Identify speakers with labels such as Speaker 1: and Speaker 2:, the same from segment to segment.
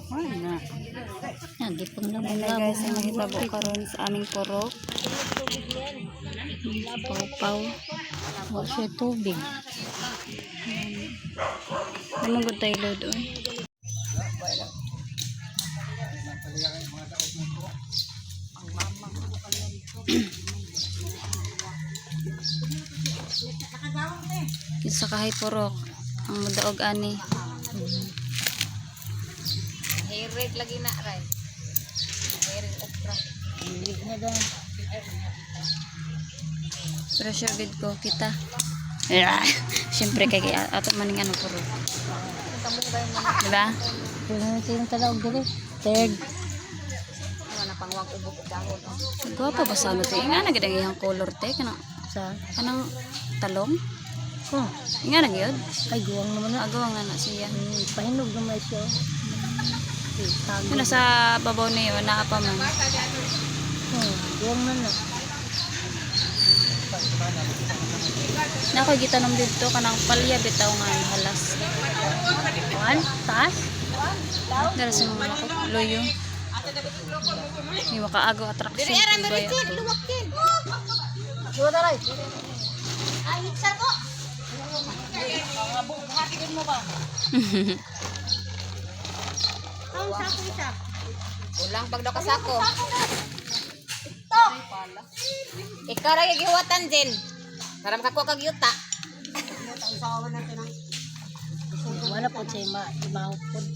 Speaker 1: Ay na.
Speaker 2: Yan, di pang
Speaker 1: Ayan na guys, ang mahitabo karon sa aming purok. Paw-paw.
Speaker 2: Wala siya tubig.
Speaker 1: Anong good tayo load oy? Isa kahay purok. Ang mudaog ani.
Speaker 2: Hirig lagi na rin. Hirig okra. Hirig na daw.
Speaker 1: Pressure bid ko kita. Siyempre kay ato maning ano purok. Diba?
Speaker 2: Wala na tayong talaog dali. Teg.
Speaker 3: Wala pang wag ubok dahon.
Speaker 1: Gwapo ba sa ano te? Nga na gid ang iyang color te kanang talong.
Speaker 2: Oh,
Speaker 1: Nga na gyud.
Speaker 2: ay guwang naman na.
Speaker 1: Agaw nga na siya.
Speaker 2: Pahinog naman siya.
Speaker 1: Ano sa babaw ni wala pa man.
Speaker 2: Guwang na na.
Speaker 1: Nako gitanom dito kanang palya bitaw nga halas.
Speaker 2: Kuan? Taas?
Speaker 1: Dara sa mga loyo. Ni makaagaw attraction.
Speaker 3: Luwakin.
Speaker 2: Diwa taray.
Speaker 3: Ay, sa ko. Hatigin mo ba? Ang sako isa. Ulang pag daw kasako. To. Ikaw ra giwatan din. Para makakuha kag yuta.
Speaker 2: Wala po siya mahupod.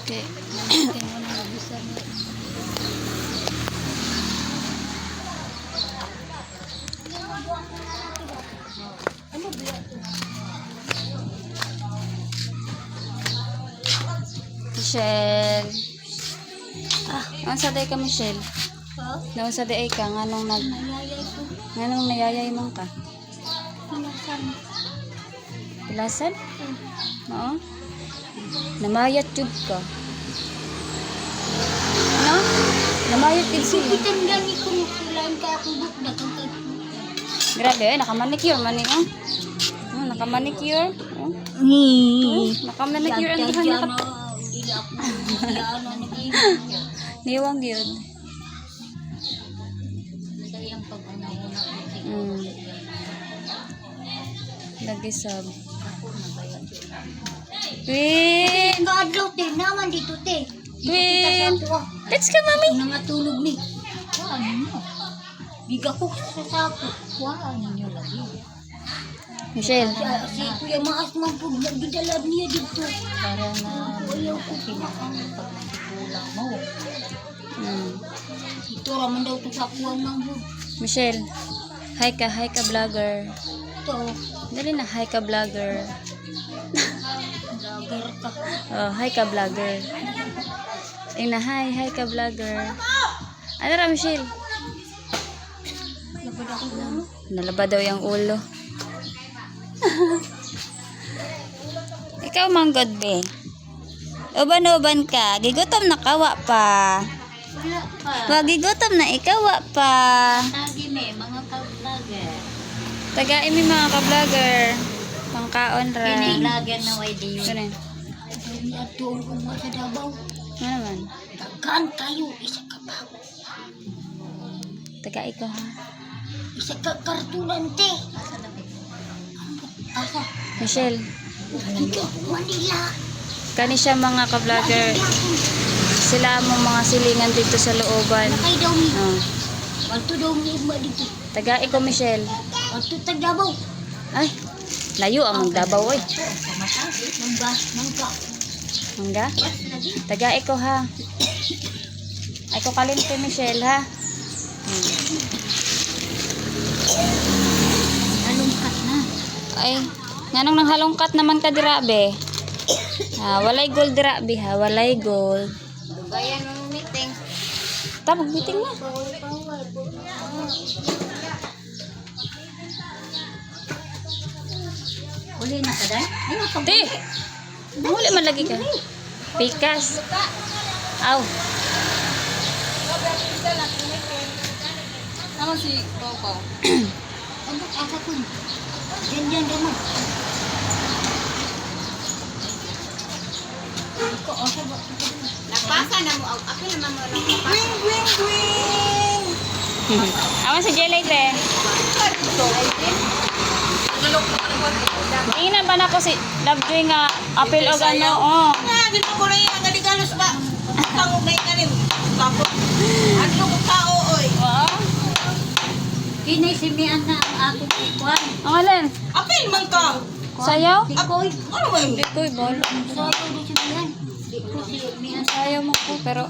Speaker 1: Okay. Michelle. Ano sa day ka, Michelle? Ano sa day ka? Nganong nayayay mong ka? Pilasan? Oo? Namayat jud ka. Ano? Namayat jud siya.
Speaker 2: Gani ko mukulan ka akong bukda kung
Speaker 1: Grabe, nakamanicure man niya. Nakamanicure. Nakamanicure ang duha na kat. Niwang yun. Lagi sab. Twin!
Speaker 2: Nga adlaw te, naman dito te.
Speaker 1: Twin! Let's go, mami!
Speaker 2: Nangatulog ni. Kuhaan mo. Biga ko sa sapo. Kuhaan ninyo lagi.
Speaker 1: Michelle.
Speaker 2: Si Kuya Maas man po, nagdadalab niya dito. Para na ayaw ko pinakang pagkulang mo. Ito raman daw ito sa kuwan ng bud.
Speaker 1: Michelle. Hi ka vlogger.
Speaker 2: Ito,
Speaker 1: Dali na, hi ka vlogger.
Speaker 2: vlogger ka.
Speaker 1: Oh, hi ka vlogger. Ay na, hi ka vlogger. Ano ra, Michelle?
Speaker 2: Labad ako na.
Speaker 1: Nalaba daw yung ulo. Ikaw manggod be. Uban-uban ka. Gigutom na kawa pa.
Speaker 2: Wala pa.
Speaker 1: Wag gigutom na ikawa pa.
Speaker 2: Tagi me, mga ka-vlogger.
Speaker 1: Tagain mi mga ka-vlogger. Pangkaon ra.
Speaker 2: Vlogger na way di yun.
Speaker 1: Ganun.
Speaker 2: Ay, ato ang uma sa Davao.
Speaker 1: Ano naman?
Speaker 2: Tagaan kayo, isa ka pa.
Speaker 1: Taga ikaw ha.
Speaker 2: Isa ka kartulan te. Asa?
Speaker 1: Michelle.
Speaker 2: Ikaw, Manila.
Speaker 1: Kani siya mga ka-vlogger. Sila mo mga silingan dito sa looban.
Speaker 2: Nakay daw ni.
Speaker 1: Oh.
Speaker 2: Ato daw ni Ima dito.
Speaker 1: Taga ikaw, Michelle.
Speaker 2: Ato tag Davao.
Speaker 1: Ay, layo ang magdabaw oy.
Speaker 2: Nangga.
Speaker 1: Hangga? Taga ikaw ha. Ay ko kalinte Michelle ha.
Speaker 2: Halungkat na.
Speaker 1: Ay, nganong nang halongkat naman ka dirabe. Ha, walay gold dirabe ha, walay gold.
Speaker 3: Bayan ng meeting.
Speaker 1: Tabog meeting na.
Speaker 2: Uli na ka dahil? Ayaw ka
Speaker 1: Ti. Huli man lagi ka. Pikas. Aw.
Speaker 3: Ano si Pau?
Speaker 2: Ano asa ko? Diyan naman. Ko asa ba?
Speaker 3: Napasa na mo. Ako naman mo lang napasa.
Speaker 2: Wing wing wing.
Speaker 1: Awan si Jelay te. Tingnan ba na ko si Lovejoy nga apel og ano. Oh.
Speaker 2: Dito ko rin ang galigalos ba? Tangog na ikalim. Tapos ano ko tao oy.
Speaker 1: Wow.
Speaker 2: Kinay si Mian na ang akong ikwan.
Speaker 1: Ang alin?
Speaker 2: Apil man ka.
Speaker 1: Sayaw?
Speaker 2: Apoy. Ano ba yun?
Speaker 1: Koy bol.
Speaker 2: Sayo di si Mian. Di ko si Mian.
Speaker 1: Sayaw mo ko pero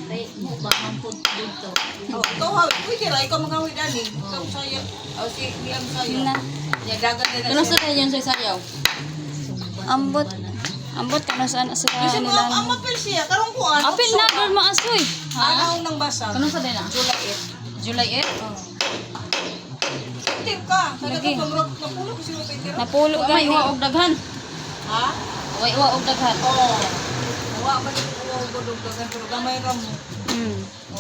Speaker 2: Ay, mo ba ang punto dito?
Speaker 4: Oh, ikaw ha, pwede ra, ikaw magawin dali. Ikaw sayo. Oh, si Liam sayo.
Speaker 1: na
Speaker 4: Ya dagan na
Speaker 3: Ano sa yan sa sayaw?
Speaker 1: ambot. Ambot ka na saan sa
Speaker 4: Kasi mo
Speaker 1: nila.
Speaker 4: ang mapil siya, karong kuan.
Speaker 1: Apil na doon maasoy.
Speaker 4: Araw ng basa.
Speaker 3: Ano sa din ah? July 8?
Speaker 4: Tip ka. Kada
Speaker 1: Lagi.
Speaker 4: ka pamrot na pulo kasi mo pwede ra.
Speaker 1: Napulo
Speaker 3: May
Speaker 1: gani.
Speaker 3: iwa og daghan.
Speaker 4: Ha?
Speaker 3: Way iwa og daghan.
Speaker 4: Oo. Wa ba ni ko godog dagan pero gamay ra mo.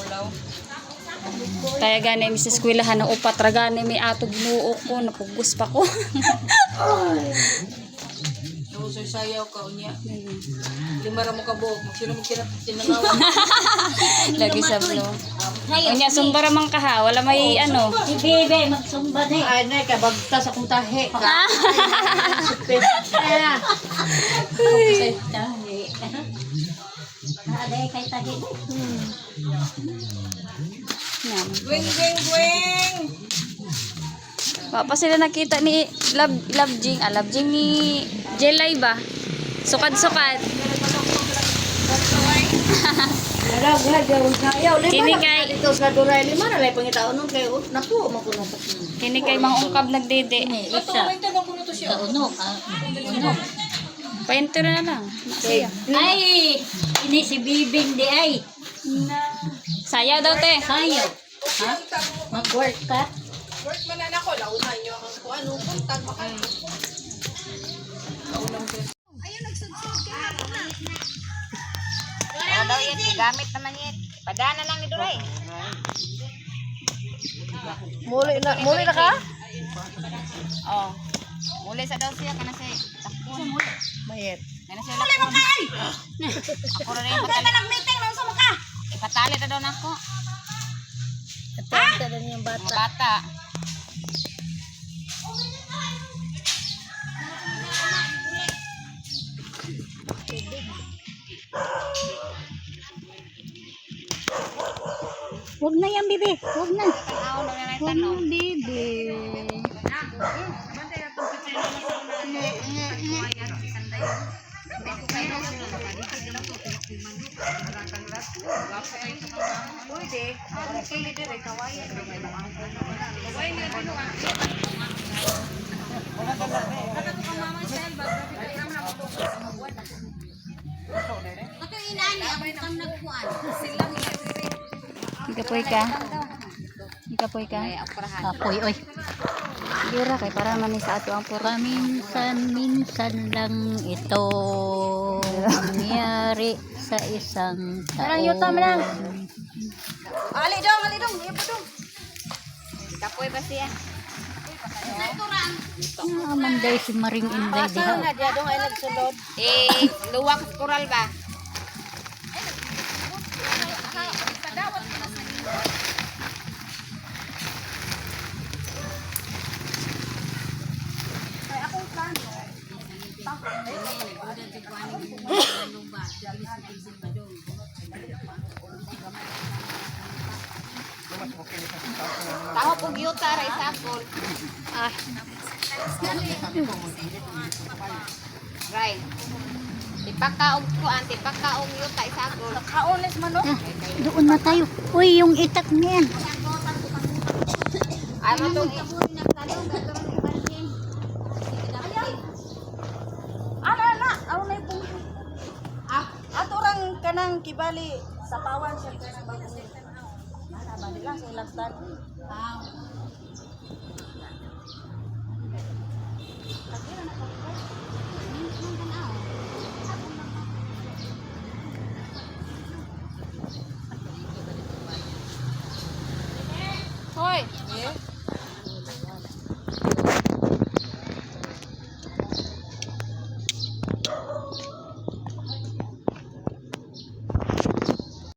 Speaker 4: Ulaw.
Speaker 1: Kaya gani mi sa eskwelahan na upat ra gani mi ato ginuo ko napugos pa ko.
Speaker 4: So sayaw ka unya. Lima ra mo ka buok, magsino mo kira tinangawan.
Speaker 1: Lagi sa blo. Unya sumbara man ka ha, wala may ano.
Speaker 2: Si Bebe magsumba na.
Speaker 3: Ay na ka bagtas akong tahi.
Speaker 2: Tahi. Aday kay tahi.
Speaker 1: Yan.
Speaker 4: Gwing gwing gwing.
Speaker 1: Pa sila nakita ni Love Jing ni Jelay ba? Sukad-sukad. Kini kay
Speaker 3: Ito sa duray lima na lay pangitaon nun kay napo makuno sa
Speaker 1: kini kay mangungkab nagdede.
Speaker 2: Isa.
Speaker 4: May tanong ko na to siya.
Speaker 2: Uno. Uno.
Speaker 1: Painto na lang. Nasiya.
Speaker 2: Ay! Ini si Bibing di ay.
Speaker 1: Sayaw daw te.
Speaker 2: Sayo. Ha? Mag-work ka?
Speaker 4: Work man na ako, launahan niyo ang kuan, puntag pa kayo.
Speaker 3: Ano daw yan, gamit naman yan. Padana lang ni Duray. Muli na ka? Oh. Muli sa daw siya, kana siya. Takbo. Mayet. Kana siya. Muli mo ka ay! Ako rin yung patali.
Speaker 2: Nag-meeting nang sa mukha.
Speaker 3: Ipatali na daw na ako.
Speaker 2: Ito din yung
Speaker 3: Mga bata.
Speaker 2: Huwag na yan, Bibi. Huwag na.
Speaker 3: Tanaw na na tanong.
Speaker 2: Bibi.
Speaker 1: Ikapoy ka. Ikapoy ka.
Speaker 2: Apoy, oy.
Speaker 1: Gira kay para man ni sa ato ang pura.
Speaker 2: Minsan lang ito nangyari sa isang taon.
Speaker 4: Ali dong, ipo dong.
Speaker 3: Kapoy ba siya?
Speaker 2: Manday si Maring Inday diha.
Speaker 3: Diya dong ay nagsulod. Luwak coral ba? Taho po gyuta ra isagol. Right. Tipakaog kuan, tipakaog yuta isagol. Kaones man no?
Speaker 2: Doon na tayo. Uy, yung itak niyan.
Speaker 3: Ay mo to.
Speaker 4: Ato rang kanang kibali sa pawan siya kanang bago. Bali lang sa ilang start.
Speaker 3: Oy.